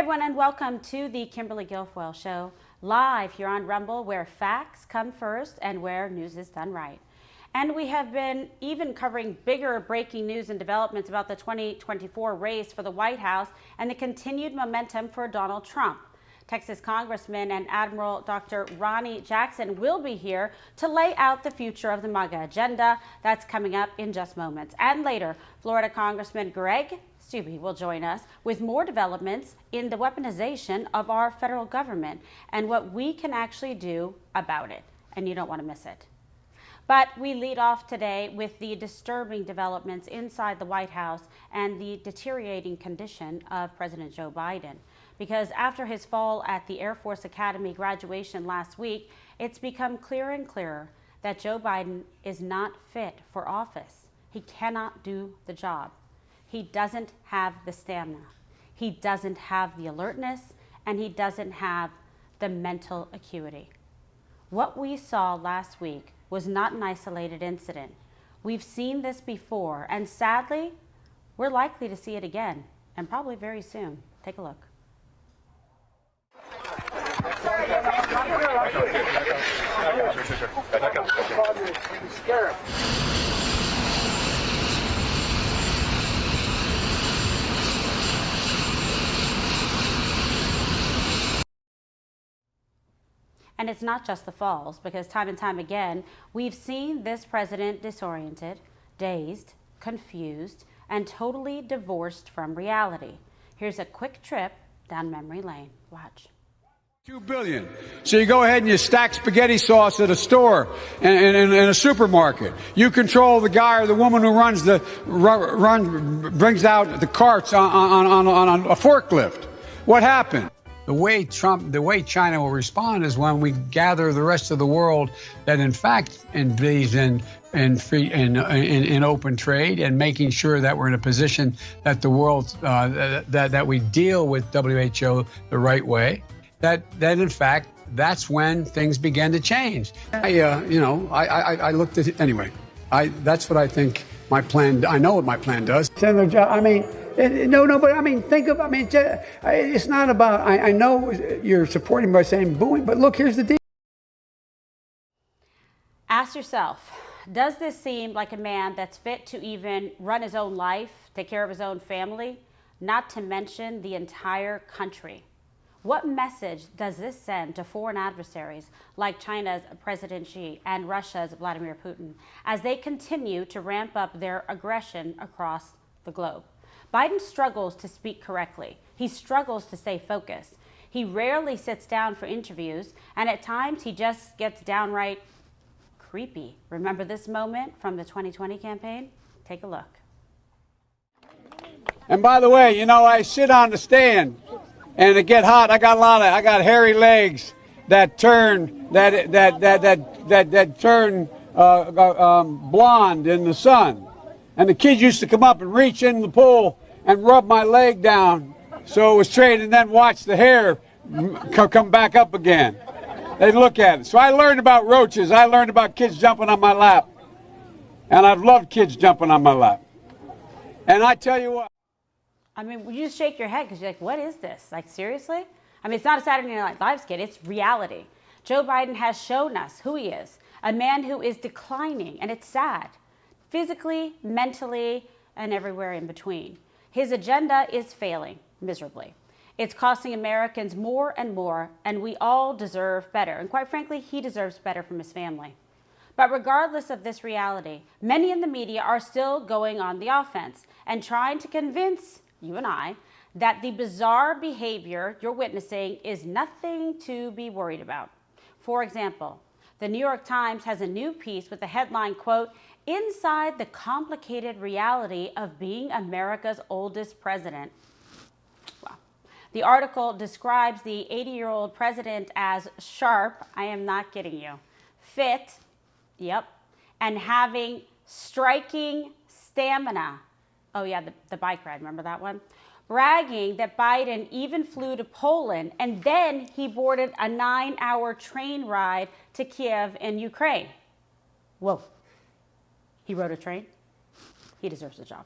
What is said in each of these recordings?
everyone, and welcome to the Kimberly Guilfoyle Show, live here on Rumble, where facts come first and where news is done right. And we have been even covering bigger breaking news and developments about the 2024 race for the White House and the continued momentum for Donald Trump. Texas Congressman and Admiral Dr. Ronnie Jackson will be here to lay out the future of the MAGA agenda. That's coming up in just moments. And later, Florida Congressman Greg Steube will join us with more developments in the weaponization of our federal government and what we can actually do about it. And you don't want to miss it. But we lead off today with the disturbing developments inside the White House and the deteriorating condition of President Joe Biden. Because after his fall at the Air Force Academy graduation last week, it's become clearer and clearer that Joe Biden is not fit for office. He cannot do the job. He doesn't have the stamina. He doesn't have the alertness, and he doesn't have the mental acuity. What we saw last week was not an isolated incident. We've seen this before, and sadly, we're likely to see it again, and probably very soon. Take a look. And it's not just the falls, because time and time again, we've seen this president disoriented, dazed, confused, and totally divorced from reality. Here's a quick trip down memory lane. Watch. $2 billion. So you go ahead and you stack spaghetti sauce at a store and in a supermarket. You control the guy or the woman who brings out the carts on a forklift. What happened? The way China will respond is when we gather the rest of the world that in fact believes in open trade and making sure that we're in a position that the world that we deal with WHO the right way. That in fact, that's when things began to change. I looked at it anyway. That's what I think my plan. I know what my plan does. Senator, it's not about. I know you're supporting by saying booing, but look, here's the deal. Ask yourself, does this seem like a man that's fit to even run his own life, take care of his own family, not to mention the entire country? What message does this send to foreign adversaries like China's President Xi and Russia's Vladimir Putin as they continue to ramp up their aggression across the globe? Biden struggles to speak correctly. He struggles to stay focused. He rarely sits down for interviews, and at times he just gets downright creepy. Remember this moment from the 2020 campaign? Take a look. And by the way, I sit on the stand. And it get hot. I got hairy legs that turn blonde in the sun. And the kids used to come up and reach in the pool and rub my leg down so it was straight, and then watch the hair come back up again. They'd look at it. So I learned about roaches. I learned about kids jumping on my lap. And I've loved kids jumping on my lap. And I tell you what. I mean, you just shake your head because you're like, what is this? Like, seriously? I mean, it's not a Saturday Night Live skit. It's reality. Joe Biden has shown us who he is, a man who is declining, and it's sad, physically, mentally, and everywhere in between. His agenda is failing miserably. It's costing Americans more and more, and we all deserve better. And quite frankly, he deserves better from his family. But regardless of this reality, many in the media are still going on the offense and trying to convince you and I, that the bizarre behavior you're witnessing is nothing to be worried about. For example, the New York Times has a new piece with the headline, quote, "Inside the complicated reality of being America's oldest president." Well, the article describes the 80-year-old president as sharp, I am not kidding you, fit, yep, and having striking stamina. Oh yeah, the bike ride, remember that one? Bragging that Biden even flew to Poland and then he boarded a 9-hour train ride to Kiev in Ukraine. Whoa, he rode a train? He deserves a job.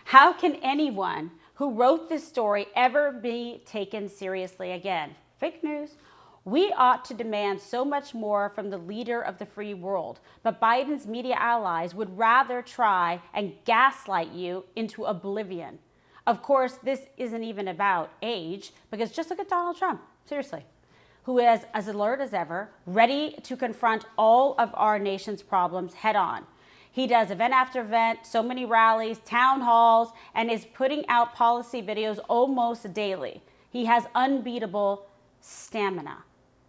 How can anyone who wrote this story ever be taken seriously again? Fake news. We ought to demand so much more from the leader of the free world, but Biden's media allies would rather try and gaslight you into oblivion. Of course, this isn't even about age, because just look at Donald Trump, seriously, who is as alert as ever, ready to confront all of our nation's problems head on. He does event after event, so many rallies, town halls, and is putting out policy videos almost daily. He has unbeatable stamina.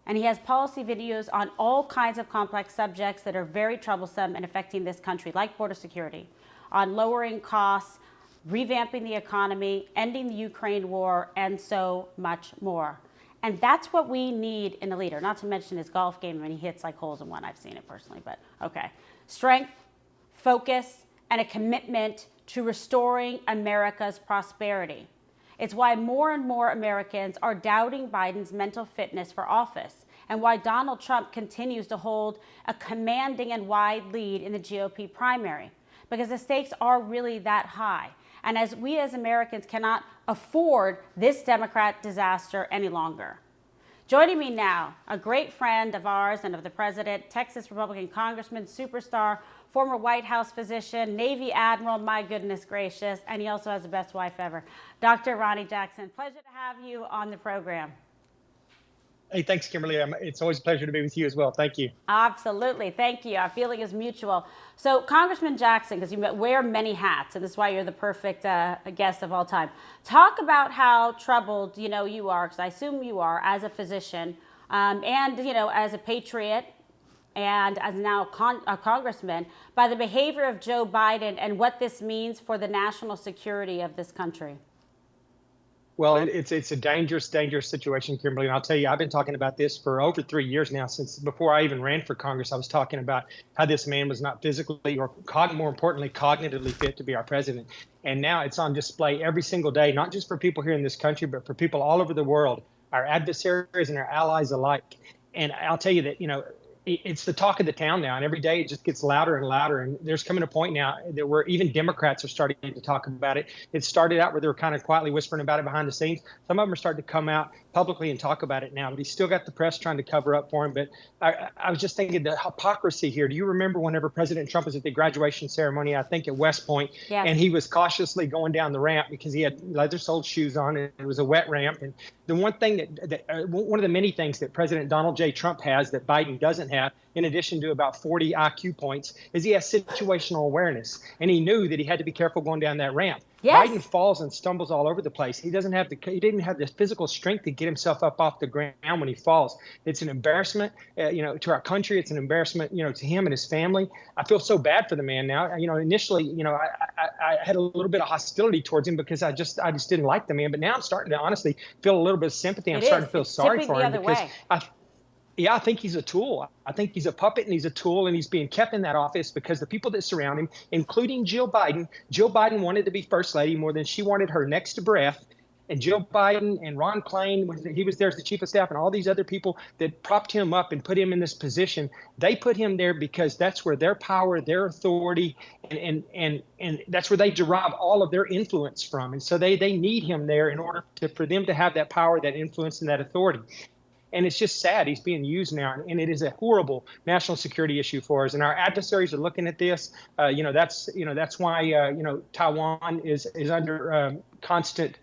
And he has policy videos on all kinds of complex subjects that are very troublesome and affecting this country, like border security, on lowering costs, revamping the economy, ending the Ukraine war, and so much more. And that's what we need in a leader, not to mention his golf game when he hits like holes in one. I've seen it personally, but okay. Strength, focus, and a commitment to restoring America's prosperity. It's why more and more Americans are doubting Biden's mental fitness for office, and why Donald Trump continues to hold a commanding and wide lead in the GOP primary, because the stakes are really that high. And as we as Americans cannot afford this Democrat disaster any longer. Joining me now, a great friend of ours and of the president, Texas Republican Congressman, superstar, former White House physician, Navy Admiral, my goodness gracious, and he also has the best wife ever, Dr. Ronny Jackson. Pleasure to have you on the program. Hey, thanks, Kimberly. It's always a pleasure to be with you as well. Thank you. Absolutely. Thank you. Our feeling is mutual. So, Congressman Jackson, because you wear many hats, and this is why you're the perfect guest of all time. Talk about how troubled, you are, because I assume you are, as a physician, and, as a patriot, and as now a congressman, by the behavior of Joe Biden and what this means for the national security of this country. Well, it's a dangerous situation, Kimberly. And I'll tell you, I've been talking about this for over 3 years now. Since before I even ran for Congress, I was talking about how this man was not physically or, more importantly, cognitively fit to be our president. And now it's on display every single day, not just for people here in this country, but for people all over the world, our adversaries and our allies alike. And I'll tell you that, it's the talk of the town now, and every day it just gets louder and louder. And there's coming a point now that where even Democrats are starting to talk about it. It started out where they were kind of quietly whispering about it behind the scenes. Some of them are starting to come out publicly and talk about it now, but he's still got the press trying to cover up for him. But I was just thinking the hypocrisy here. Do you remember whenever President Trump was at the graduation ceremony, I think at West Point, yes, and he was cautiously going down the ramp because he had leather-soled shoes on and it was a wet ramp. And the one thing one of the many things that President Donald J. Trump has that Biden doesn't have, in addition to about 40 IQ points, is he has situational awareness. And he knew that he had to be careful going down that ramp. Yes. Biden falls and stumbles all over the place. He didn't have the physical strength to get himself up off the ground when he falls. It's an embarrassment, to our country. It's an embarrassment, to him and his family. I feel so bad for the man now. Initially, I had a little bit of hostility towards him because I just didn't like the man. But now I'm starting to honestly feel a little bit of sympathy. I'm starting to feel sorry for him because I think he's a tool. I think he's a puppet and he's a tool, and he's being kept in that office because the people that surround him, including Jill Biden wanted to be first lady more than she wanted her next to breath. And Jill Biden and Ron Klain, he was there as the chief of staff, and all these other people that propped him up and put him in this position, they put him there because that's where their power, their authority, and that's where they derive all of their influence from. And so they need him there in order for them to have that power, that influence, and that authority. And it's just sad he's being used now, and it is a horrible national security issue for us. And our adversaries are looking at this. That's why Taiwan is under constant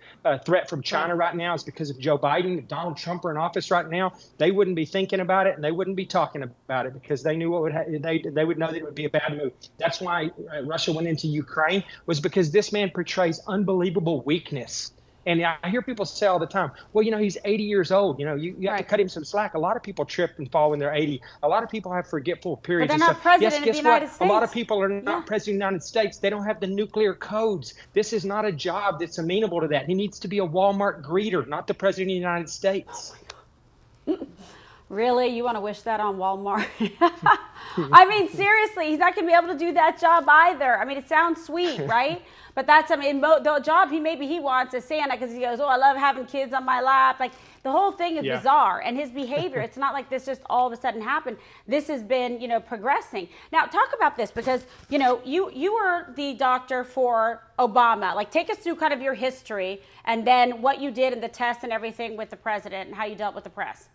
threat from China right now. Is because of Joe Biden. If Donald Trump were in office right now, they wouldn't be thinking about it and they wouldn't be talking about it because they knew they would know that it would be a bad move. That's why Russia went into Ukraine, was because this man portrays unbelievable weakness. And I hear people say all the time, well, he's 80 years old. You have to cut him some slack. A lot of people trip and fall when they're 80. A lot of people have forgetful periods. But they're not president of the United States. A lot of people are not president of the United States. They don't have the nuclear codes. This is not a job that's amenable to that. He needs to be a Walmart greeter, not the president of the United States. Really? You want to wish that on Walmart? I mean, seriously, he's not going to be able to do that job either. I mean, it sounds sweet, right? But that's, I mean, the job he wants is Santa, because he goes, oh, I love having kids on my lap. Like, the whole thing is bizarre. And his behavior, it's not like this just all of a sudden happened. This has been, progressing. Now, talk about this, because, you were the doctor for Obama. Like, take us through kind of your history and then what you did in the tests and everything with the president and how you dealt with the press.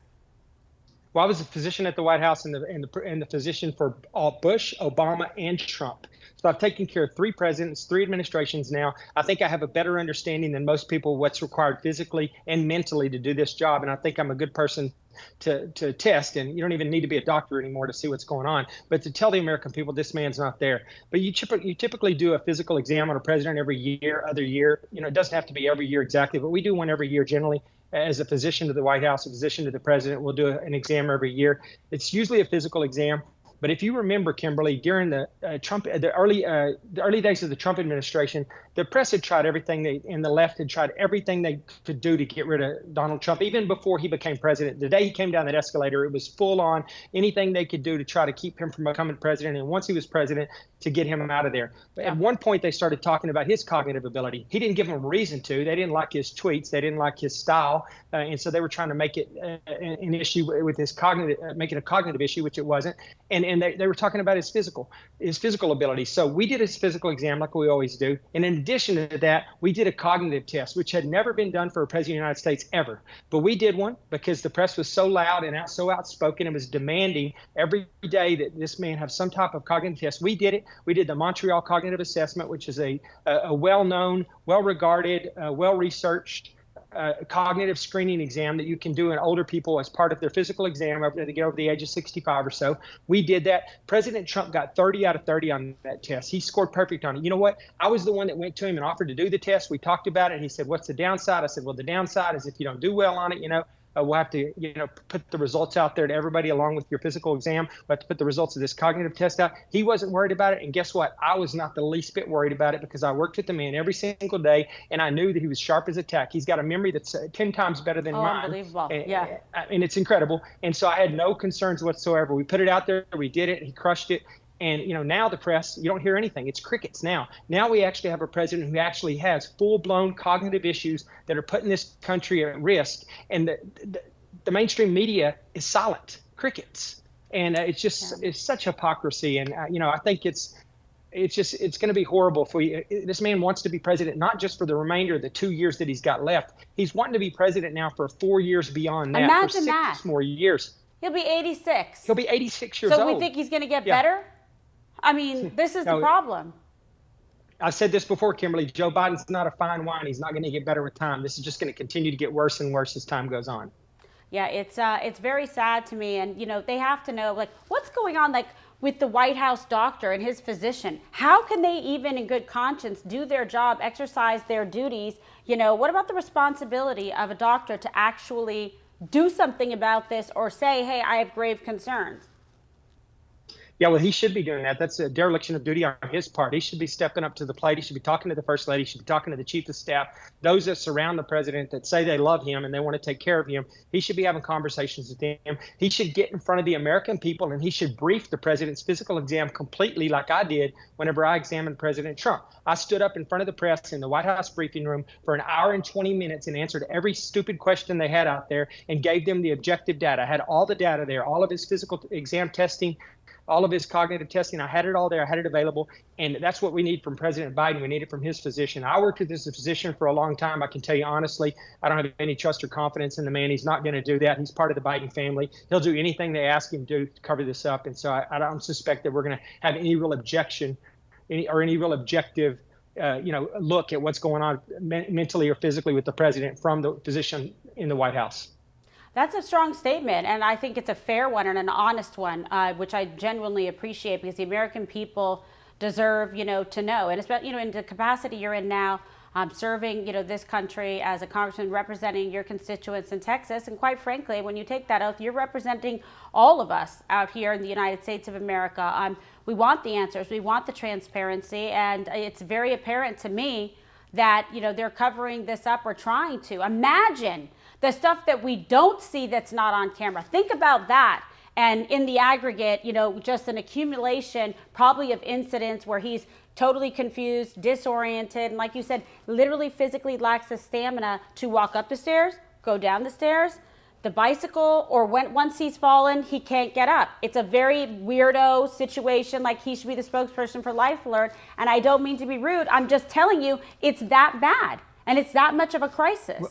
Well, I was a physician at the White House and the physician for all Bush, Obama, and Trump. So I've taken care of 3 presidents, 3 administrations now. I think I have a better understanding than most people what's required physically and mentally to do this job. And I think I'm a good person to test. And you don't even need to be a doctor anymore to see what's going on. But to tell the American people this man's not there. But you typically do a physical exam on a president every year, other year. It doesn't have to be every year exactly, but we do one every year generally. As a physician to the White House, a physician to the president, we'll do an exam every year. It's usually a physical exam. But if you remember, Kimberly, during the early days of the Trump administration, the press had tried everything, and the left had tried everything they could do to get rid of Donald Trump, even before he became president. The day he came down that escalator, it was full on anything they could do to try to keep him from becoming president. And once he was president, to get him out of there. At one point, they started talking about his cognitive ability. He didn't give them a reason to. They didn't like his tweets. They didn't like his style. And so they were trying to make it an issue with his make it a cognitive issue, which it wasn't. And they were talking about his physical ability. So we did his physical exam like we always do. And in addition to that, we did a cognitive test, which had never been done for a president of the United States ever. But we did one because the press was so loud and so outspoken and was demanding every day that this man have some type of cognitive test. We did it. We did the Montreal Cognitive Assessment, which is a well-known, well-regarded, well-researched cognitive screening exam that you can do in older people as part of their physical exam after they get over the age of 65 or so. We did that. President Trump got 30 out of 30 on that test. He scored perfect on it. You know what? I was the one that went to him and offered to do the test. We talked about it. He said, what's the downside? I said, well, the downside is if you don't do well on it, we'll have to, put the results out there to everybody along with your physical exam. We'll have to put the results of this cognitive test out. He wasn't worried about it. And guess what? I was not the least bit worried about it because I worked with the man every single day and I knew that he was sharp as a tack. He's got a memory that's 10 times better than mine. Unbelievable. And it's incredible. And so I had no concerns whatsoever. We put it out there. We did it. He crushed it. And, now the press, you don't hear anything. It's crickets now. Now we actually have a president who actually has full-blown cognitive issues that are putting this country at risk. And the mainstream media is silent, crickets. And it's such hypocrisy. And, I think it's going to be horrible if this man wants to be president, not just for the remainder of the 2 years that he's got left. He's wanting to be president now for 4 years beyond that. Imagine for 6 that. more years. He'll be 86. He'll be 86 years old. So we think he's going to get better? I mean, this is the problem. I've said this before, Kimberly. Joe Biden's not a fine wine. He's not going to get better with time. This is just going to continue to get worse and worse as time goes on. Yeah, it's very sad to me. And, they have to know, what's going on, with the White House doctor and his physician. How can they even in good conscience do their job, exercise their duties? What about the responsibility of a doctor to actually do something about this or say, hey, I have grave concerns? Yeah, well, he should be doing that. That's a dereliction of duty on his part. He should be stepping up to the plate. He should be talking to the first lady. He should be talking to the chief of staff, those that surround the president that say they love him and they want to take care of him. He should be having conversations with them. He should get in front of the American people and he should brief the president's physical exam completely like I did whenever I examined President Trump. I stood up in front of the press in the White House briefing room for an hour and 20 minutes and answered every stupid question they had out there and gave them the objective data. I had all the data there, all of his physical exam testing, all of his cognitive testing. I had it all there. I had it available. And that's what we need from President Biden. We need it from his physician. I worked with this physician for a long time. I can tell you honestly, I don't have any trust or confidence in the man. He's not going to do that. He's part of the Biden family. He'll do anything they ask him to cover this up. And so I don't suspect that we're going to have any real objection any real objective look at what's going on mentally or physically with the president from the physician in the White House. That's a strong statement, and I think it's a fair one and an honest one, which I genuinely appreciate because the American people deserve, to know. And especially, in the capacity you're in now, serving, this country as a congressman representing your constituents in Texas. And quite frankly, when you take that oath, you're representing all of us out here in the United States of America. We want the answers. We want the transparency. And it's very apparent to me that, they're covering this up or trying to. Imagine the stuff that we don't see that's not on camera. Think about that. And in the aggregate, just an accumulation probably of incidents where he's totally confused, disoriented, and like you said, literally physically lacks the stamina to walk up the stairs, go down the stairs, the bicycle, or once he's fallen, he can't get up. It's a very weirdo situation, like he should be the spokesperson for Life Alert. And I don't mean to be rude. I'm just telling you, it's that bad. And it's that much of a crisis.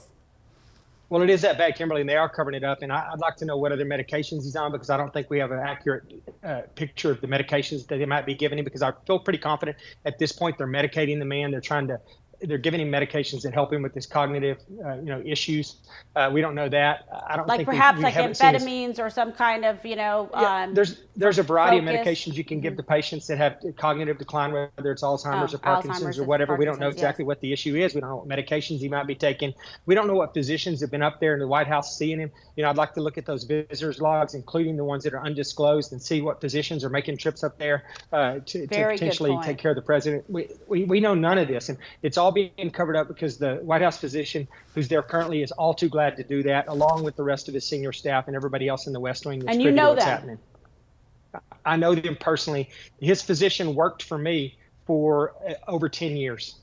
Well, it is that bad, Kimberly, and they are covering it up. And I'd like to know what other medications he's on, because I don't think we have an accurate picture of the medications that they might be giving him, because I feel pretty confident at this point they're medicating the man. They're giving him medications that help him with his cognitive, issues. We don't know that. I don't think perhaps we like amphetamines or some kind of, there's a variety of focus. medications you can give to patients that have cognitive decline, whether it's Alzheimer's or Parkinson's or whatever. We don't know exactly what the issue is. We don't know what medications he might be taking. We don't know what physicians have been up there in the White House seeing him. I'd like to look at those visitors logs, including the ones that are undisclosed, and see what physicians are making trips up there to potentially take care of the president. We know none of this, and it's all being covered up because the White House physician who's there currently is all too glad to do that, along with the rest of his senior staff and everybody else in the West Wing that's privy to what's happening. I know them personally. His physician worked for me for over 10 years.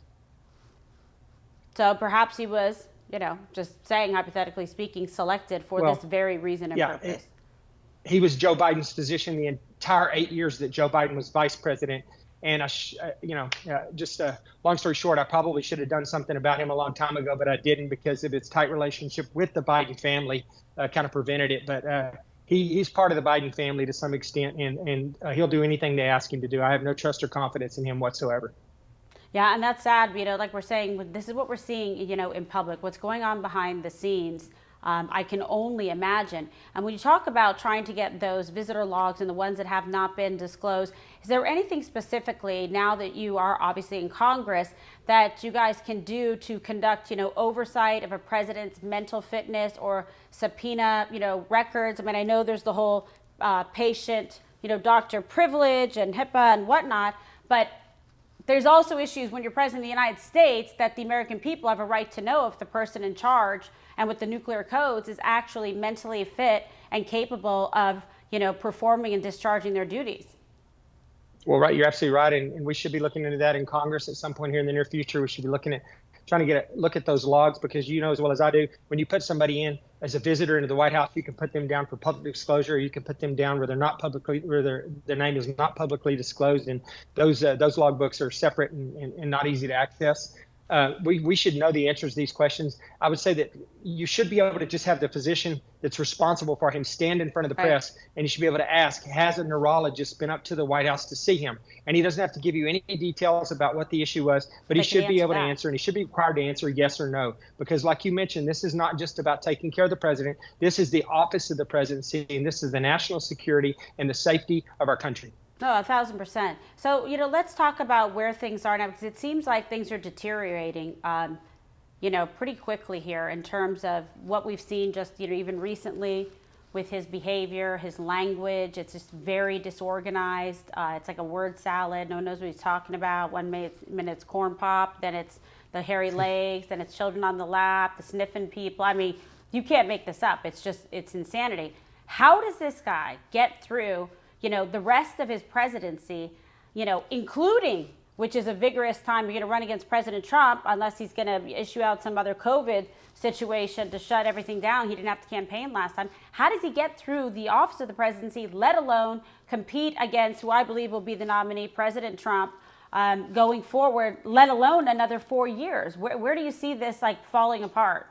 So perhaps he was, just saying, hypothetically speaking, selected for this very reason and purpose. He was Joe Biden's physician the entire 8 years that Joe Biden was vice president. And long story short, I probably should have done something about him a long time ago, but I didn't, because of his tight relationship with the Biden family, kind of prevented it. But he's part of the Biden family to some extent, and he'll do anything they ask him to do. I have no trust or confidence in him whatsoever. Yeah, and that's sad. Like we're saying, this is what we're seeing, in public, what's going on behind the scenes. I can only imagine. And when you talk about trying to get those visitor logs and the ones that have not been disclosed, is there anything specifically, now that you are obviously in Congress, that you guys can do to conduct, oversight of a president's mental fitness or subpoena, records? I mean, I know there's the whole patient, doctor privilege and HIPAA and whatnot, but there's also issues when you're president of the United States that the American people have a right to know if the person in charge and with the nuclear codes is actually mentally fit and capable of, performing and discharging their duties. Well, right, you're absolutely right, and we should be looking into that in Congress at some point here in the near future. We should be looking at trying to look at those logs, because you know as well as I do, when you put somebody in as a visitor into the White House, you can put them down for public disclosure, or you can put them down where they're not publicly, where their name is not publicly disclosed, and those logbooks are separate and not easy to access. We should know the answers to these questions. I would say that you should be able to just have the physician that's responsible for him stand in front of the press, and you should be able to ask, has a neurologist been up to the White House to see him? And he doesn't have to give you any details about what the issue was, but he should be able to answer, and he should be required to answer yes or no. Because like you mentioned, this is not just about taking care of the president. This is the office of the presidency, and this is the national security and the safety of our country. No, 1,000%. So, let's talk about where things are now, because it seems like things are deteriorating, pretty quickly here in terms of what we've seen just, even recently with his behavior, his language. It's just very disorganized. It's like a word salad. No one knows what he's talking about. One minute it's corn pop, then it's the hairy legs, then it's children on the lap, the sniffing people. I mean, you can't make this up. It's insanity. How does this guy get through the rest of his presidency, including, which is a vigorous time, you're going to run against President Trump unless he's going to issue out some other COVID situation to shut everything down. He didn't have to campaign last time. How does he get through the office of the presidency, let alone compete against who I believe will be the nominee, President Trump, going forward, let alone another 4 years? Where do you see this falling apart?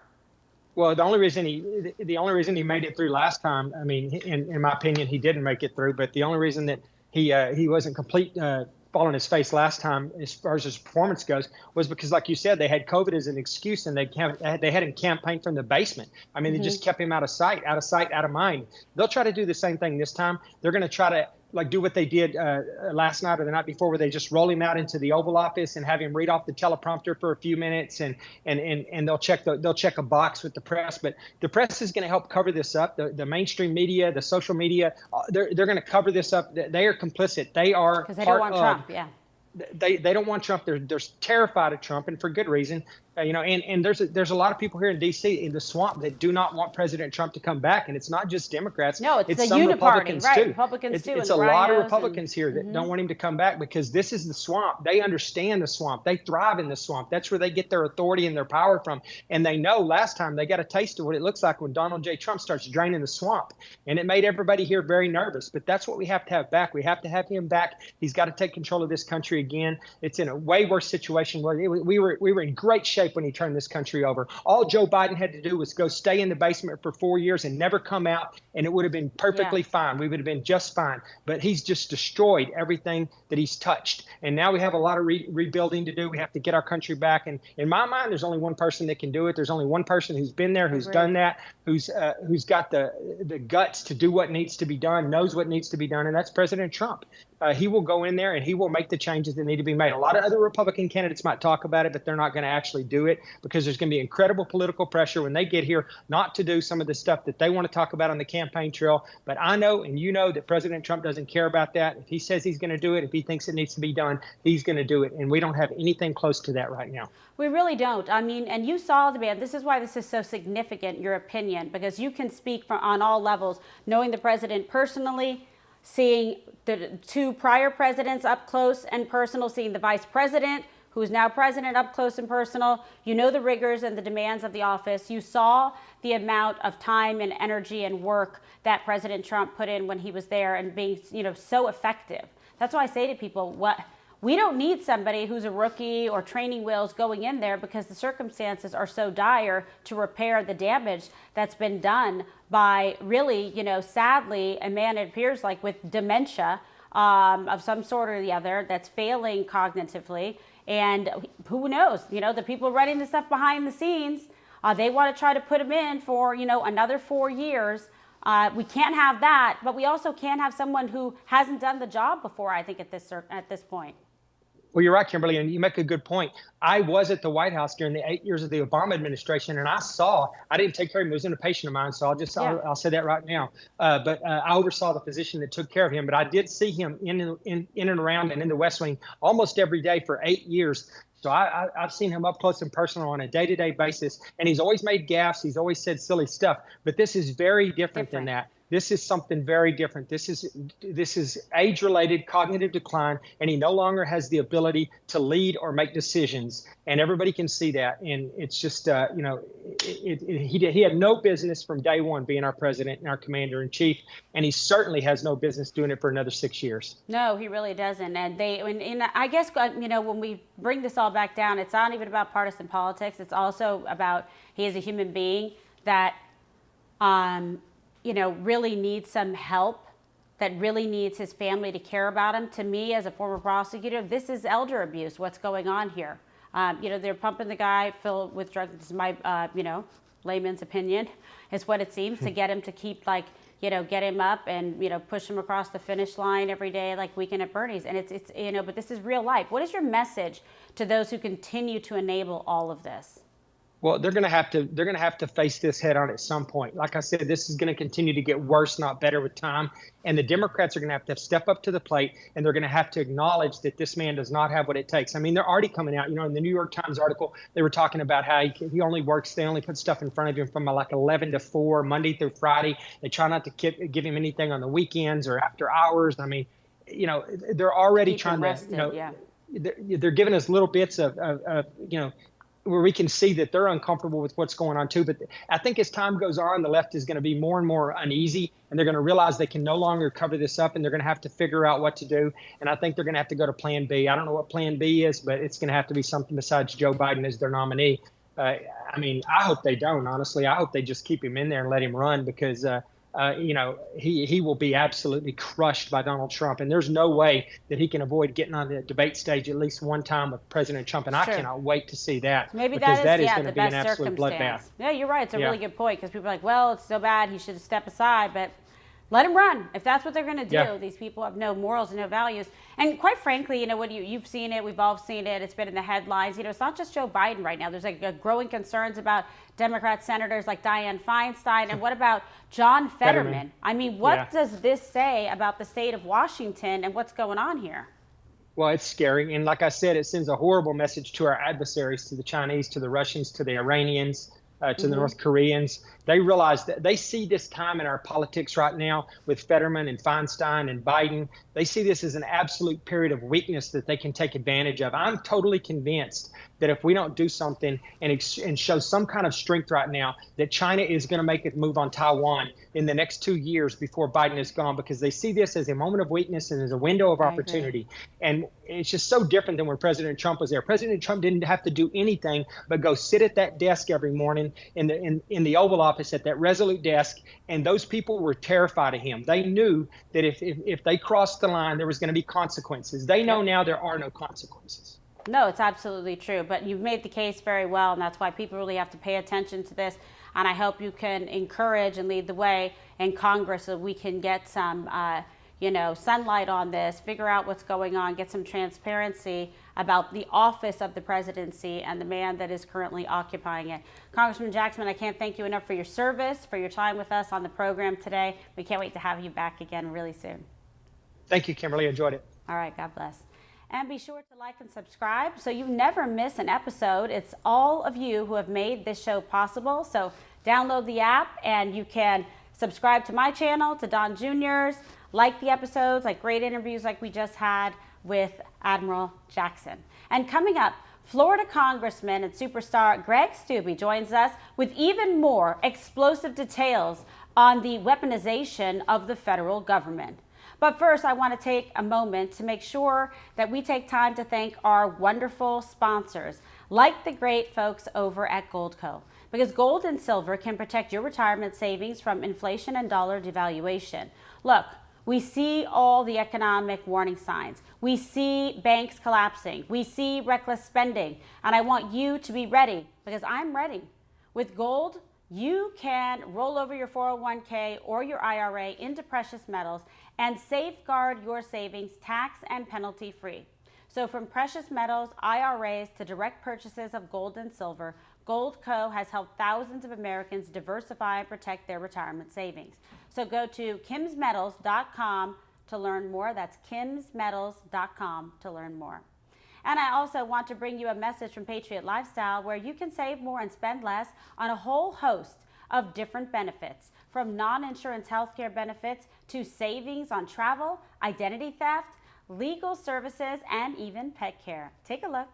Well, the only reason he made it through last time, I mean, in my opinion, he didn't make it through. But the only reason that he wasn't complete fall on his face last time, as far as his performance goes, was because, like you said, they had COVID as an excuse, and they had him campaign from the basement. I mean, they just kept him out of sight, out of mind. They'll try to do the same thing this time. They're going to try to do what they did last night or the night before, where they just roll him out into the Oval Office and have him read off the teleprompter for a few minutes, and they'll check a box with the press. But the press is going to help cover this up. The mainstream media, the social media, they're going to cover this up. They are complicit. They are because they don't want Trump. Yeah. They don't want Trump. They're terrified of Trump, and for good reason. And there's a lot of people here in D.C. in the swamp that do not want President Trump to come back, and it's not just Democrats. No, it's the some Uniparty, Republicans right? too. Republicans too, It's and a the lot of rhinos Republicans here that don't want him to come back because this is the swamp. They understand the swamp. They thrive in the swamp. That's where they get their authority and their power from. And they know last time they got a taste of what it looks like when Donald J. Trump starts draining the swamp, and it made everybody here very nervous. But that's what we have to have back. We have to have him back. He's got to take control of this country again. It's in a way worse situation. We were in great shape when he turned this country over. All Joe Biden had to do was go stay in the basement for 4 years and never come out, and it would have been perfectly fine. We would have been just fine. But he's just destroyed everything that he's touched. And now we have a lot of rebuilding to do. We have to get our country back. And in my mind, there's only one person that can do it. There's only one person who's been there, who's done that, who's got the guts to do what needs to be done, knows what needs to be done, and that's President Trump. He will go in there and he will make the changes that need to be made. A lot of other Republican candidates might talk about it, but they're not going to actually do it because there's going to be incredible political pressure when they get here not to do some of the stuff that they want to talk about on the campaign trail. But I know, and you know, that President Trump doesn't care about that. If he says he's going to do it, if he thinks it needs to be done, he's going to do it. And we don't have anything close to that right now. We really don't. I mean, and you saw the man. This is why this is so significant, your opinion, because you can speak on all levels, knowing the president personally, seeing the two prior presidents up close and personal, seeing the vice president, who's now president, up close and personal. You know the rigors and the demands of the office. You saw the amount of time and energy and work that President Trump put in when he was there and being, so effective. That's why I say to people, we don't need somebody who's a rookie or training wheels going in there because the circumstances are so dire to repair the damage that's been done by really, sadly, a man, it appears like, with dementia of some sort or the other that's failing cognitively. And who knows, the people running the stuff behind the scenes, they want to try to put him in for, another 4 years. We can't have that, but we also can't have someone who hasn't done the job before, I think, at this point. Well, you're right, Kimberly, and you make a good point. I was at the White House during the 8 years of the Obama administration, and I didn't take care of him. He wasn't a patient of mine, so I'll say that right now. But I oversaw the physician that took care of him. But I did see him in and around and in the West Wing almost every day for 8 years. So I've seen him up close and personal on a day-to-day basis, and he's always made gaffes. He's always said silly stuff. But this is very different than that. This is something very different. This is age-related cognitive decline, and he no longer has the ability to lead or make decisions. And everybody can see that. And it's just, he had no business from day one being our president and our commander-in-chief, and he certainly has no business doing it for another 6 years. No, he really doesn't. And I guess, when we bring this all back down, it's not even about partisan politics. It's also about he is a human being that really needs some help, that really needs his family to care about him. To me, as a former prosecutor, this is elder abuse, what's going on here. They're pumping the guy filled with drugs. This is my, layman's opinion, is what it seems, to get him to keep, get him up and, push him across the finish line every day, like Weekend at Bernie's. And it's but this is real life. What is your message to those who continue to enable all of this? Well, they're going to have to face this head on at some point. Like I said, this is going to continue to get worse, not better, with time. And the Democrats are going to have to step up to the plate, and they're going to have to acknowledge that this man does not have what it takes. I mean, they're already coming out. In the New York Times article, they were talking about how they only put stuff in front of him from like 11 to 4, Monday through Friday. They try not to give him anything on the weekends or after hours. I mean, they're already trying to, they're giving us little bits of where we can see that they're uncomfortable with what's going on too. But I think as time goes on, the left is going to be more and more uneasy, and they're going to realize they can no longer cover this up, and they're going to have to figure out what to do. And I think they're going to have to go to Plan B. I don't know what Plan B is, but it's going to have to be something besides Joe Biden as their nominee. I hope they don't, honestly. I hope they just keep him in there and let him run because, he will be absolutely crushed by Donald Trump. And there's no way that he can avoid getting on the debate stage at least one time with President Trump. And I cannot wait to see that. Maybe because that is the going to be an absolute bloodbath. Yeah, you're right. It's a really good point because people are like, well, it's so bad, he should step aside. But let him run. If that's what they're going to do, these people have no morals and no values. And quite frankly, you've seen it, we've all seen it, it's been in the headlines. It's not just Joe Biden right now. There's a growing concerns about Democrat senators like Dianne Feinstein. And what about John Fetterman? I mean, what does this say about the state of Washington and what's going on here? Well, it's scary. And like I said, it sends a horrible message to our adversaries, to the Chinese, to the Russians, to the Iranians, to the North Koreans. They realize that they see this time in our politics right now with Fetterman and Feinstein and Biden. They see this as an absolute period of weakness that they can take advantage of. I'm totally convinced that if we don't do something and show some kind of strength right now, that China is going to make a move on Taiwan in the next 2 years before Biden is gone, because they see this as a moment of weakness and as a window of opportunity. And it's just so different than when President Trump was there. President Trump didn't have to do anything but go sit at that desk every morning in the Oval Office at that resolute desk, and those people were terrified of him. They knew that if they crossed the line, there was going to be consequences. They know now there are no consequences. No, it's absolutely true. But you've made the case very well, and that's why people really have to pay attention to this. And I hope you can encourage and lead the way in Congress so we can get some, sunlight on this, figure out what's going on, get some transparency about the office of the presidency and the man that is currently occupying it. Congressman Jackson, I can't thank you enough for your service, for your time with us on the program today. We can't wait to have you back again really soon. Thank you, Kimberly. Enjoyed it. All right. God bless. And be sure to like and subscribe so you never miss an episode. It's all of you who have made this show possible. So download the app and you can subscribe to my channel, to Don Jr.'s, like the episodes, like great interviews like we just had with Admiral Jackson. And coming up, Florida Congressman and superstar Greg Steube joins us with even more explosive details on the weaponization of the federal government. But first, I want to take a moment to make sure that we take time to thank our wonderful sponsors, like the great folks over at Goldco, because gold and silver can protect your retirement savings from inflation and dollar devaluation. Look, we see all the economic warning signs. We see banks collapsing. We see reckless spending. And I want you to be ready, because I'm ready. With gold, you can roll over your 401k or your IRA into precious metals and safeguard your savings tax and penalty free. So from precious metals, IRAs to direct purchases of gold and silver, Goldco has helped thousands of Americans diversify and protect their retirement savings. So go to kimsmetals.com to learn more. That's kimsmetals.com to learn more. And I also want to bring you a message from Patriot Lifestyle where you can save more and spend less on a whole host of different benefits, from non-insurance healthcare benefits to savings on travel, identity theft, legal services, and even pet care. Take a look.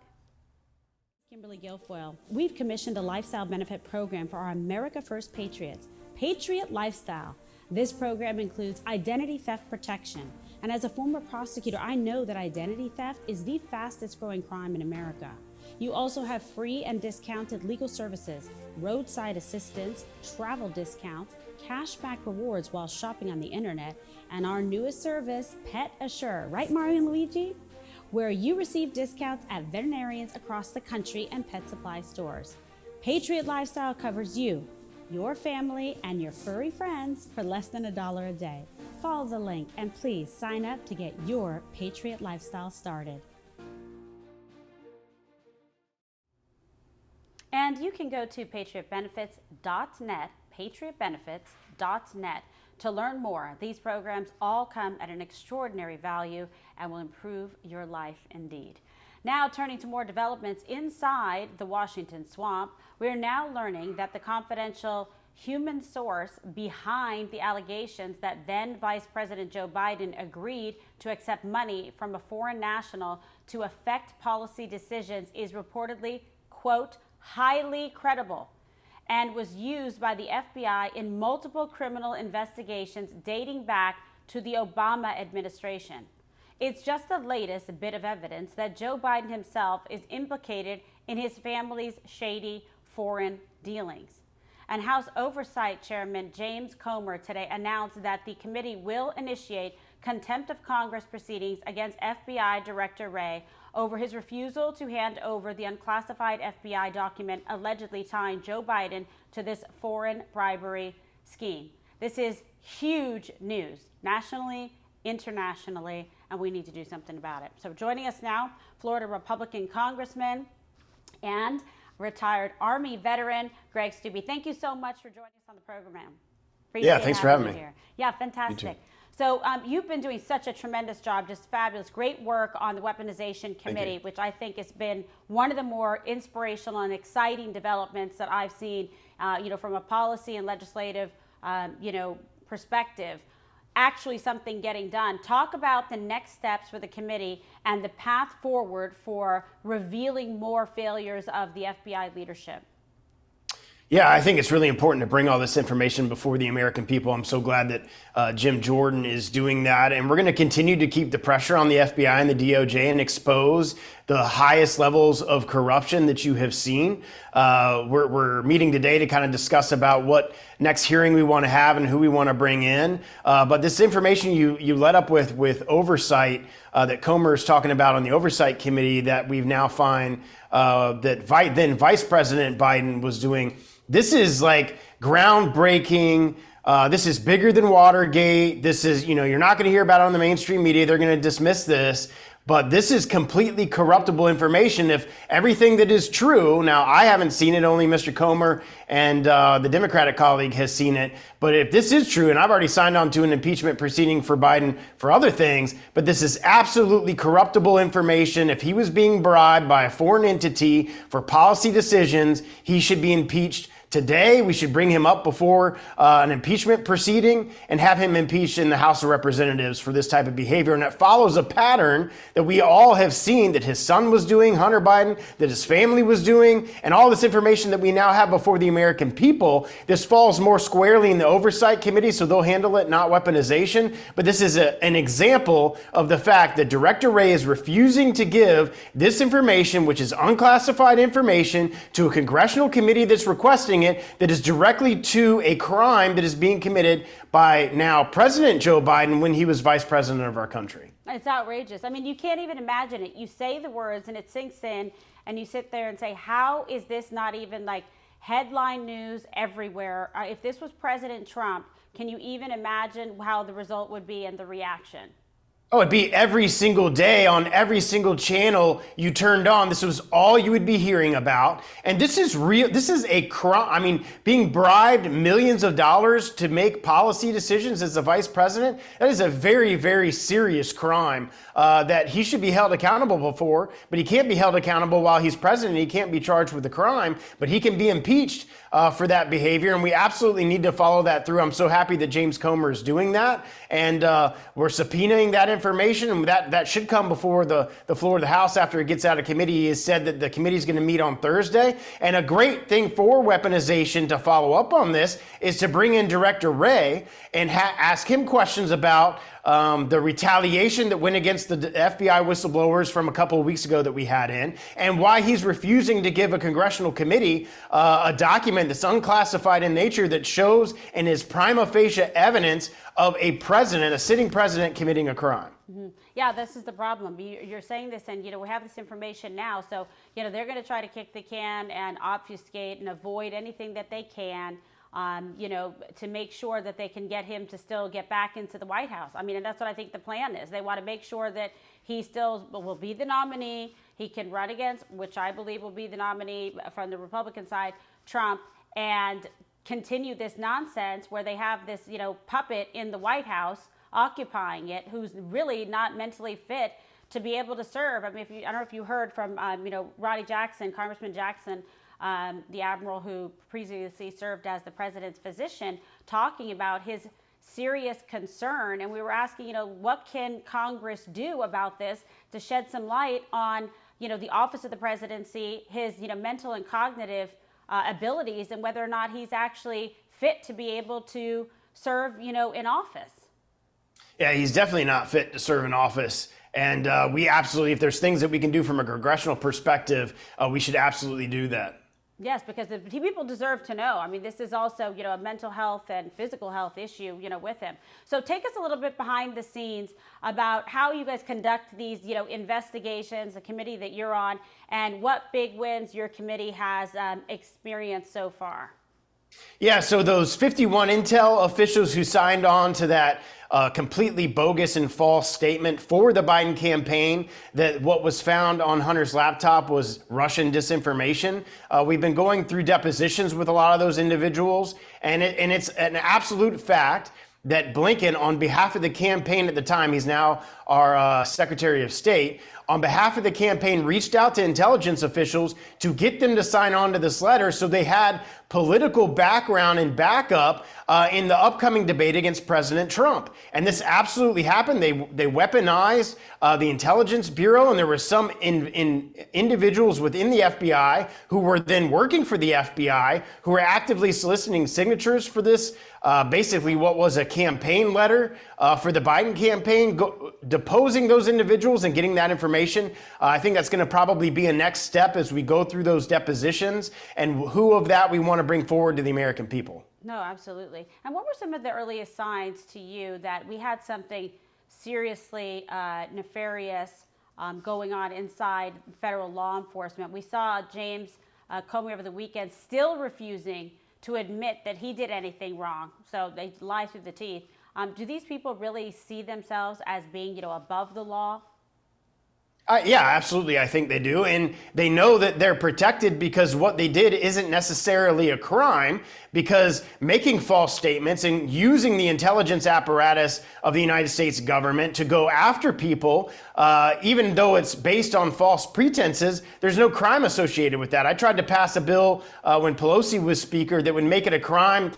Kimberly Guilfoyle. We've commissioned a lifestyle benefit program for our America First Patriots, Patriot Lifestyle. This program includes identity theft protection. And as a former prosecutor, I know that identity theft is the fastest growing crime in America. You also have free and discounted legal services, roadside assistance, travel discounts, cashback rewards while shopping on the internet, and our newest service, Pet Assure. Right, Mario and Luigi? Where you receive discounts at veterinarians across the country and pet supply stores. Patriot Lifestyle covers you, your family, and your furry friends for less than $1 a day. Follow the link and please sign up to get your Patriot Lifestyle started. And you can go to patriotbenefits.net, patriotbenefits.net, to learn more. These programs all come at an extraordinary value and will improve your life indeed. Now, turning to more developments inside the Washington swamp, we're now learning that the confidential human source behind the allegations that then Vice President Joe Biden agreed to accept money from a foreign national to affect policy decisions is reportedly, quote, highly credible, and was used by the FBI in multiple criminal investigations dating back to the Obama administration. It's just the latest bit of evidence that Joe Biden himself is implicated in his family's shady foreign dealings. And House Oversight Chairman James Comer today announced that the committee will initiate contempt of Congress proceedings against FBI Director Wray over his refusal to hand over the unclassified FBI document allegedly tying Joe Biden to this foreign bribery scheme. This is huge news, nationally, internationally, and we need to do something about it. So joining us now, Florida Republican Congressman and retired Army veteran, Greg Steube. Thank you so much for joining us on the program. Yeah, thanks for having me. Here. Yeah, fantastic. So you've been doing such a tremendous job, just fabulous, great work on the Weaponization Committee, which I think has been one of the more inspirational and exciting developments that I've seen, from a policy and legislative, perspective. Actually something getting done. Talk about the next steps for the committee and the path forward for revealing more failures of the FBI leadership. Yeah, I think it's really important to bring all this information before the American people. I'm so glad that Jim Jordan is doing that. And we're going to continue to keep the pressure on the FBI and the DOJ and expose the highest levels of corruption that you have seen. We're meeting today to kind of discuss about what next hearing we want to have and who we want to bring in. But this information you led up with oversight that Comer is talking about on the Oversight Committee that we've now find that then Vice President Biden was doing. This is like groundbreaking. This is bigger than Watergate. This is, you're not going to hear about it on the mainstream media. They're going to dismiss this. But this is completely corruptible information. If everything that is true, now I haven't seen it, only Mr. Comer and the Democratic colleague has seen it. But if this is true, and I've already signed on to an impeachment proceeding for Biden for other things, but this is absolutely corruptible information. If he was being bribed by a foreign entity for policy decisions, he should be impeached today. We should bring him up before an impeachment proceeding and have him impeached in the House of Representatives for this type of behavior. And that follows a pattern that we all have seen that his son was doing, Hunter Biden, that his family was doing, and all this information that we now have before the American people. This falls more squarely in the Oversight Committee, so they'll handle it, not weaponization. But this is an example of the fact that Director Wray is refusing to give this information, which is unclassified information, to a congressional committee that's requesting it, that is directly to a crime that is being committed by now President Joe Biden when he was vice president of our country. It's outrageous. I mean, you can't even imagine it. You say the words and it sinks in, and you sit there and say, how is this not even like headline news everywhere? If this was President Trump, can you even imagine how the result would be and the reaction? Oh, it'd be every single day on every single channel you turned on. This was all you would be hearing about. And this is real. This is a crime. I mean, being bribed millions of dollars to make policy decisions as the vice president, that is a very, very serious crime that he should be held accountable for. But he can't be held accountable while he's president. He can't be charged with the crime, but he can be impeached for that behavior. And we absolutely need to follow that through. I'm so happy that James Comer is doing that. And we're subpoenaing that information, and that should come before the floor of the House after it gets out of committee. He has said that the committee is going to meet on Thursday. And a great thing for weaponization to follow up on this is to bring in Director Wray and ask him questions about the retaliation that went against the FBI whistleblowers from a couple of weeks ago that we had in, and why he's refusing to give a congressional committee a document that's unclassified in nature that shows and is prima facie evidence of a president, a sitting president, committing a crime. Mm-hmm. Yeah, this is the problem. You're saying this, and we have this information now, so they're going to try to kick the can and obfuscate and avoid anything that they can. To make sure that they can get him to still get back into the White House. I mean, and that's what I think the plan is. They want to make sure that he still will be the nominee. He can run against, which I believe will be the nominee from the Republican side, Trump, and continue this nonsense where they have this, puppet in the White House occupying it, who's really not mentally fit to be able to serve. I mean, I don't know if you heard from, Ronnie Jackson, Congressman Jackson, the admiral who previously served as the president's physician, talking about his serious concern. And we were asking, what can Congress do about this to shed some light on, the office of the presidency, his, mental and cognitive abilities, and whether or not he's actually fit to be able to serve, in office. Yeah, he's definitely not fit to serve in office. And we absolutely, if there's things that we can do from a congressional perspective, we should absolutely do that. Yes, because the people deserve to know. I mean, this is also, a mental health and physical health issue, with him. So take us a little bit behind the scenes about how you guys conduct these, investigations, the committee that you're on, and what big wins your committee has experienced so far. Yeah, so those 51 Intel officials who signed on to that completely bogus and false statement for the Biden campaign that what was found on Hunter's laptop was Russian disinformation. We've been going through depositions with a lot of those individuals, and it's an absolute fact that Blinken, on behalf of the campaign at the time, he's now our Secretary of State, on behalf of the campaign, reached out to intelligence officials to get them to sign on to this letter so they had political background and backup in the upcoming debate against President Trump. And this absolutely happened. They weaponized the Intelligence Bureau, and there were some individuals within the FBI who were then working for the FBI who were actively soliciting signatures for this, basically what was a campaign letter for the Biden campaign, deposing those individuals and getting that information. I think that's going to probably be a next step as we go through those depositions and who of that we want to bring forward to the American people. No, absolutely. And what were some of the earliest signs to you that we had something seriously nefarious going on inside federal law enforcement? We saw James Comey over the weekend still refusing to admit that he did anything wrong. So they lie through the teeth. Do these people really see themselves as being, above the law? Yeah, absolutely. I think they do. And they know that they're protected because what they did isn't necessarily a crime, because making false statements and using the intelligence apparatus of the United States government to go after people, even though it's based on false pretenses, there's no crime associated with that. I tried to pass a bill when Pelosi was Speaker that would make it a crime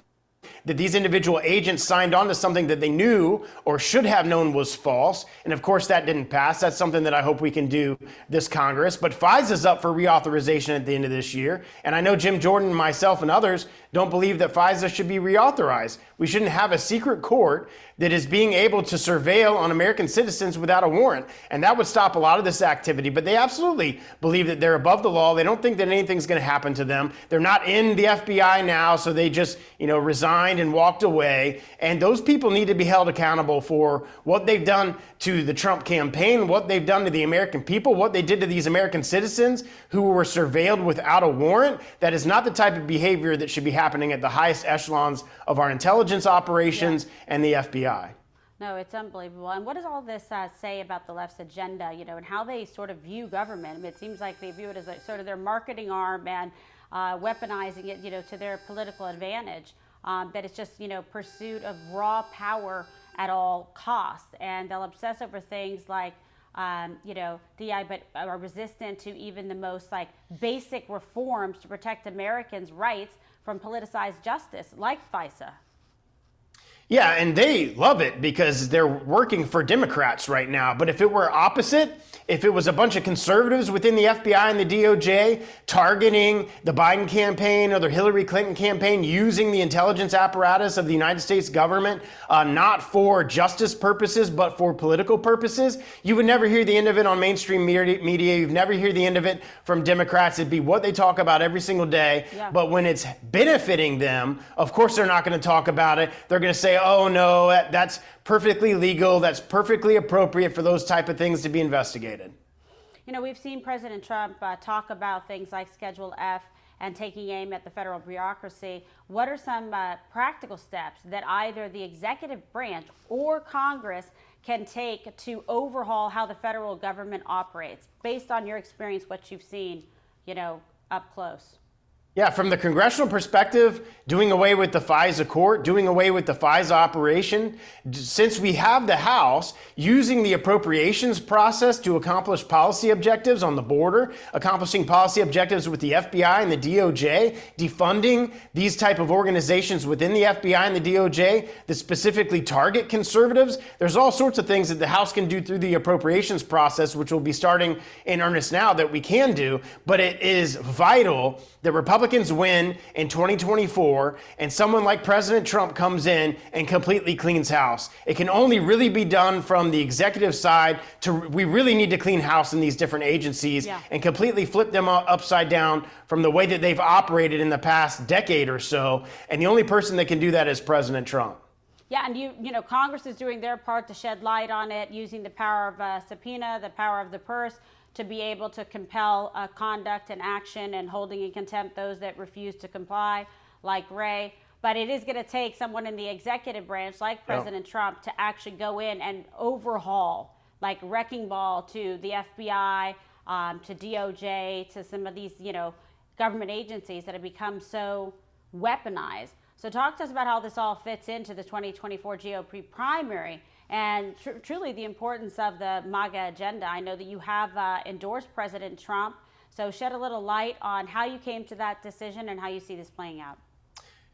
that these individual agents signed on to something that they knew or should have known was false. And of course, that didn't pass. That's something that I hope we can do this Congress. But FISA's up for reauthorization at the end of this year. And I know Jim Jordan, myself, and others don't believe that FISA should be reauthorized. We shouldn't have a secret court that is being able to surveil on American citizens without a warrant. And that would stop a lot of this activity. But they absolutely believe that they're above the law. They don't think that anything's going to happen to them. They're not in the FBI now, so they just, resigned and walked away. And those people need to be held accountable for what they've done to the Trump campaign, what they've done to the American people, what they did to these American citizens who were surveilled without a warrant. That is not the type of behavior that should be happening at the highest echelons of our intelligence operations and the FBI. No, it's unbelievable. And what does all this say about the left's agenda, and how they sort of view government? I mean, it seems like they view it as sort of their marketing arm and weaponizing it, to their political advantage. That it's just, pursuit of raw power at all costs. And they'll obsess over things like, DI, but are resistant to even the most basic reforms to protect Americans' rights from politicized justice, like FISA. Yeah, and they love it because they're working for Democrats right now. But if it were opposite, if it was a bunch of conservatives within the FBI and the DOJ targeting the Biden campaign or the Hillary Clinton campaign, using the intelligence apparatus of the United States government, not for justice purposes, but for political purposes, you would never hear the end of it on mainstream media. You'd never hear the end of it from Democrats. It'd be what they talk about every single day. Yeah. But when it's benefiting them, of course, they're not going to talk about it. They're going to say, oh, no, that's perfectly legal. That's perfectly appropriate for those type of things to be investigated. We've seen President Trump talk about things like Schedule F and taking aim at the federal bureaucracy. What are some practical steps that either the executive branch or Congress can take to overhaul how the federal government operates, based on your experience, what you've seen, up close? Yeah, from the congressional perspective, doing away with the FISA court, doing away with the FISA operation, since we have the House using the appropriations process to accomplish policy objectives on the border, accomplishing policy objectives with the FBI and the DOJ, defunding these type of organizations within the FBI and the DOJ that specifically target conservatives. There's all sorts of things that the House can do through the appropriations process, which will be starting in earnest now, that we can do. But it is vital that Republicans win in 2024 and someone like President Trump comes in and completely cleans house. It can only really be done from the executive side. We really need to clean house in these different agencies and completely flip them upside down from the way that they've operated in the past decade or so. And the only person that can do that is President Trump. Yeah, and Congress is doing their part to shed light on it, using the power of subpoena, the power of the purse, to be able to compel conduct and action, and holding in contempt those that refuse to comply, like Ray. But it is going to take someone in the executive branch, like President Trump, to actually go in and overhaul, like wrecking ball, to the FBI, to DOJ, to some of these, government agencies that have become so weaponized. So talk to us about how this all fits into the 2024 GOP primary and truly the importance of the MAGA agenda. I know that you have endorsed President Trump. So shed a little light on how you came to that decision and how you see this playing out.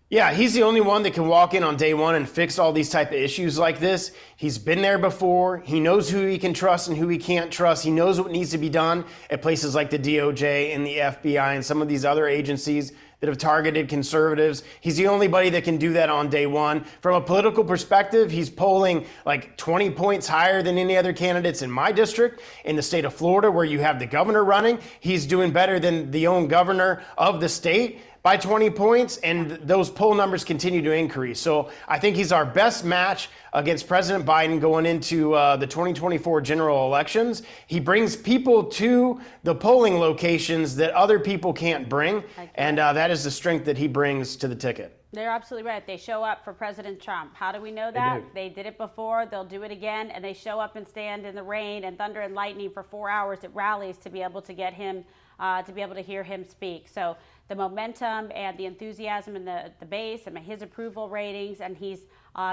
Yeah, he's the only one that can walk in on day one and fix all these type of issues like this. He's been there before. He knows who he can trust and who he can't trust. He knows what needs to be done at places like the DOJ and the FBI and some of these other agencies that have targeted conservatives. He's the only buddy that can do that on day one. From a political perspective, he's polling like 20 points higher than any other candidates in my district. In the state of Florida, where you have the governor running, he's doing better than the own governor of the state by 20 points, and those poll numbers continue to increase. So I think he's our best match against President Biden going into the 2024 general elections. He brings people to the polling locations that other people can't bring, and that is the strength that he brings to the ticket. They're absolutely right. They show up for President Trump. How do we know that? They did it before. They'll do it again. And they show up and stand in the rain and thunder and lightning for 4 hours at rallies to be able to get him, to be able to hear him speak. So the momentum and the enthusiasm and the base and his approval ratings, and he's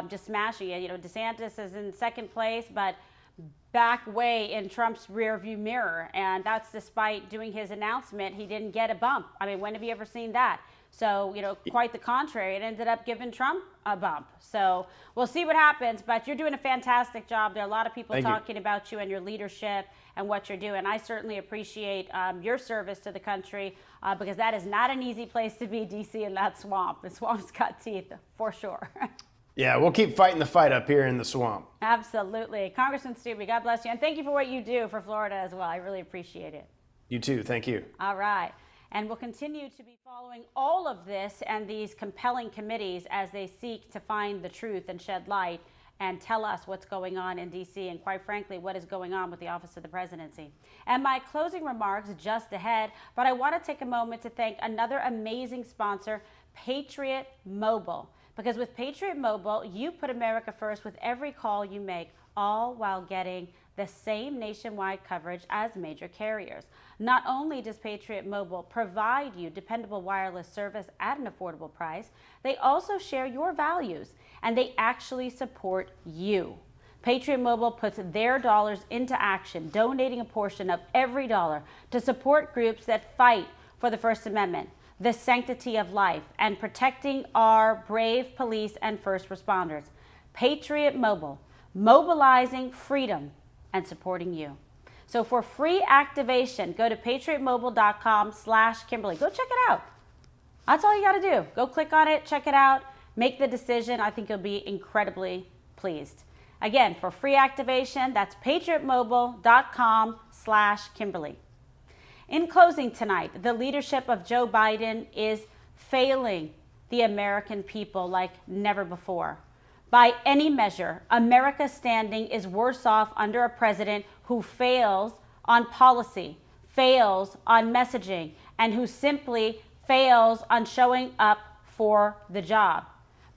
just smashing it. You know, DeSantis is in second place, but back way in Trump's rearview mirror. And that's despite doing his announcement. He didn't get a bump. I mean, when have you ever seen that? So, you know, quite the contrary. It ended up giving Trump a bump. So we'll see what happens, but you're doing a fantastic job. There are a lot of people talking about you and your leadership and what you're doing. I certainly appreciate your service to the country because that is not an easy place to be, DC, in that swamp. The swamp's got teeth, for sure. Yeah, we'll keep fighting the fight up here in the swamp. Absolutely. Congressman Stubbe, God bless you. And thank you for what you do for Florida as well. I really appreciate it. You too. Thank you. All right. And we'll continue to be following all of this and these compelling committees as they seek to find the truth and shed light and tell us what's going on in D.C. and, quite frankly, what is going on with the Office of the Presidency. And my closing remarks just ahead, but I want to take a moment to thank another amazing sponsor, Patriot Mobile. Because with Patriot Mobile, you put America first with every call you make, all while getting the same nationwide coverage as major carriers. Not only does Patriot Mobile provide you dependable wireless service at an affordable price, they also share your values and they actually support you. Patriot Mobile puts their dollars into action, donating a portion of every dollar to support groups that fight for the First Amendment, the sanctity of life, and protecting our brave police and first responders. Patriot Mobile, mobilizing freedom and supporting you. So for free activation, go to patriotmobile.com/Kimberly. Go check it out. That's all you got to do. Go click on it, check it out, make the decision. I think you'll be incredibly pleased. Again, for free activation, that's patriotmobile.com/Kimberly. In closing tonight, the leadership of Joe Biden is failing the American people like never before. By any measure, America's standing is worse off under a president who fails on policy, fails on messaging, and who simply fails on showing up for the job.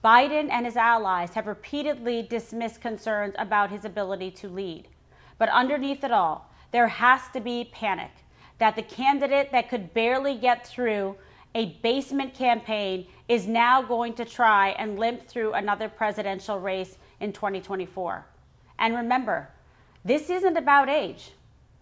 Biden and his allies have repeatedly dismissed concerns about his ability to lead. But underneath it all, there has to be panic that the candidate that could barely get through a basement campaign is now going to try and limp through another presidential race in 2024. And remember, this isn't about age.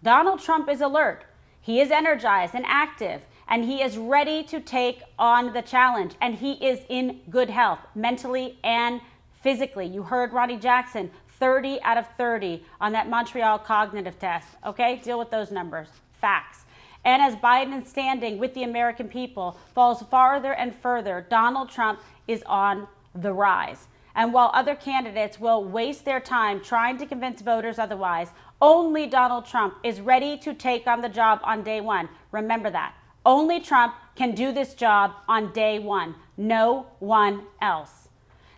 Donald Trump is alert. He is energized and active, and he is ready to take on the challenge. And he is in good health, mentally and physically. You heard Ronnie Jackson, 30 out of 30 on that Montreal cognitive test. Okay, deal with those numbers, facts. And as Biden's standing with the American people falls farther and further, Donald Trump is on the rise. And while other candidates will waste their time trying to convince voters otherwise, only Donald Trump is ready to take on the job on day one. Remember that. Only Trump can do this job on day one. No one else.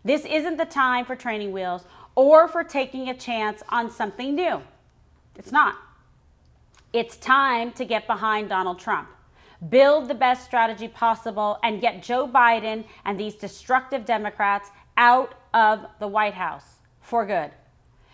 This isn't the time for training wheels or for taking a chance on something new. It's not. It's time to get behind Donald Trump, build the best strategy possible, and get Joe Biden and these destructive Democrats out of the White House for good.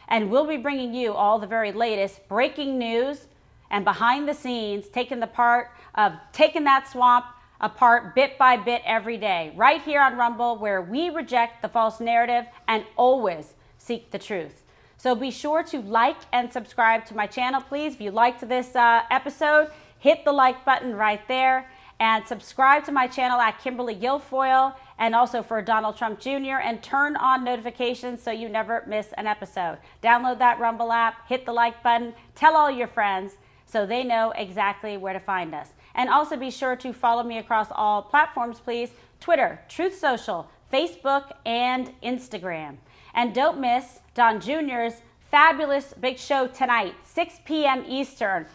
And we'll be bringing you all the very latest breaking news and behind the scenes, taking the part of taking that swamp apart bit by bit every day, right here on Rumble, where we reject the false narrative and always seek the truth. So be sure to like and subscribe to my channel, please. If you liked this episode, hit the like button right there, and subscribe to my channel at Kimberly Guilfoyle, and also for Donald Trump Jr., and turn on notifications so you never miss an episode. Download that Rumble app, hit the like button, tell all your friends so they know exactly where to find us. And also be sure to follow me across all platforms, please. Twitter, Truth Social, Facebook, and Instagram. And don't miss Don Jr.'s fabulous big show tonight, 6 p.m. Eastern.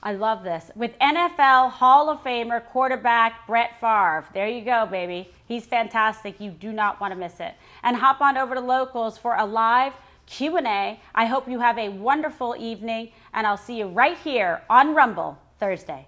I love this. With NFL Hall of Famer quarterback Brett Favre. There you go, baby. He's fantastic. You do not want to miss it. And hop on over to Locals for a live Q&A. I hope you have a wonderful evening, and I'll see you right here on Rumble Thursday.